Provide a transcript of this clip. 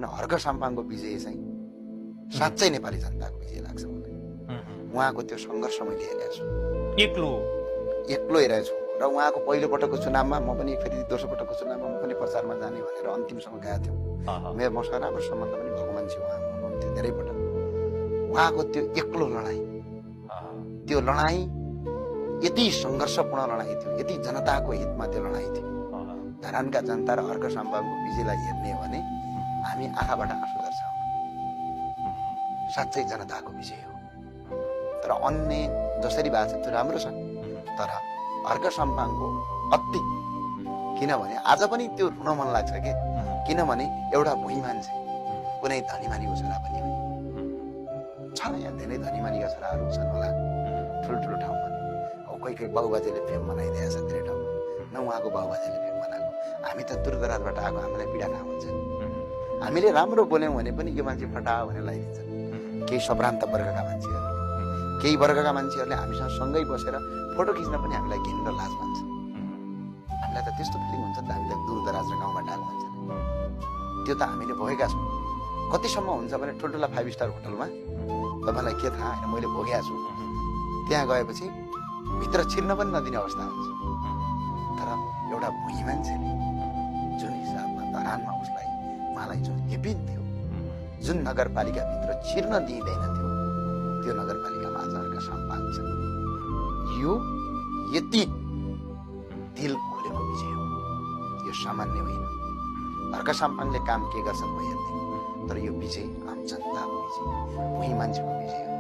अनि हर्क साम्पाङको विजय चाहिँ साँच्चै नेपाली जनताको विजय लाग्छ मलाई। उहाँको त्यो सङ्घर्ष मैले हेरेको छु, एक्लो हेरेको छु। र उहाँको पहिलो पटकको चुनावमा म पनि फेरि दोस्रो पटकको चुनावमा म पनि प्रचारमा जाने भनेर अन्तिमसम्म गएको थियौँ। मेरो मसँग राम्रो सम्बन्ध पनि भएको मान्छे उहाँ हुनुहुन्थ्यो धेरै पटक। उहाँको त्यो एक्लो लडाइँ, त्यो लडाइँ यति सङ्घर्षपूर्ण लडाइँ थियो, यति जनताको हितमा त्यो लडाइँ थियो। धरानका जनता र हर्क साम्पाङको विजयलाई हेर्ने हो भने हामी आँखाबाट आँसु झर्छौँ। साँच्चै जनताको विजय हो। तर अन्य जसरी भएको छ त्यो राम्रो छ, तर हर्क साम्पाङको अति, किनभने आज पनि त्यो रुन मन लाग्छ के, किनभने एउटा भुइँ मान्छे कुनै धनीमानीको छोरा पनि हो। छ यहाँ धेरै धनीमानीका छोराहरू छन् होला ठुल्ठुलो ठाउँमा। अब कोही कोही बाबुबाजेले फेम बनाइदिएको छ धेरै ठाउँमा, न उहाँको बाबुबाजेले फेम बनाएको। हामी त दूरदराजबाट आएको, हामीलाई पीडा कहाँ हुन्छ। हामीले राम्रो बोल्यौँ भने पनि यो मान्छे फटाओ भनेर लगाइदिन्छ। केही सभ्रान्त वर्गका मान्छेहरूले, केही वर्गका मान्छेहरूले हामीसँग सँगै बसेर फोटो खिच्न पनि हामीलाई घिन र लाज मान्छ। हामीलाई त त्यस्तो फिलिङ हुन्छ नि त, हामी त दूरदराज र गाउँबाट आएको मान्छे। त्यो त हामीले भोगेका छौँ। कतिसम्म हुन्छ भने ठुल्ठुला 5 स्टार होटलमा तपाईँलाई के थाहा होइन, मैले भोगेको छु। त्यहाँ गएपछि भित्र छिर्न पनि नदिने अवस्था हुन्छ। तर एउटा भुइँ मान्छेले जुन हिसाबमा धरानमा उहाँलाई जुन हेपिन थियो, जुन नगरपालिकाभित्र छिर्न दिइँदैन थियो, त्यो नगरपालिकामा आज हर्क साम्पाङ छ। यो यति दिल खोलेको विजय हो, यो सामान्य होइन। हर्क साम्पाङले काम के गर्छन् म हेर्दिनँ, तर यो विजय आम जनताको विजय, भुइँ मान्छेको विजय हो।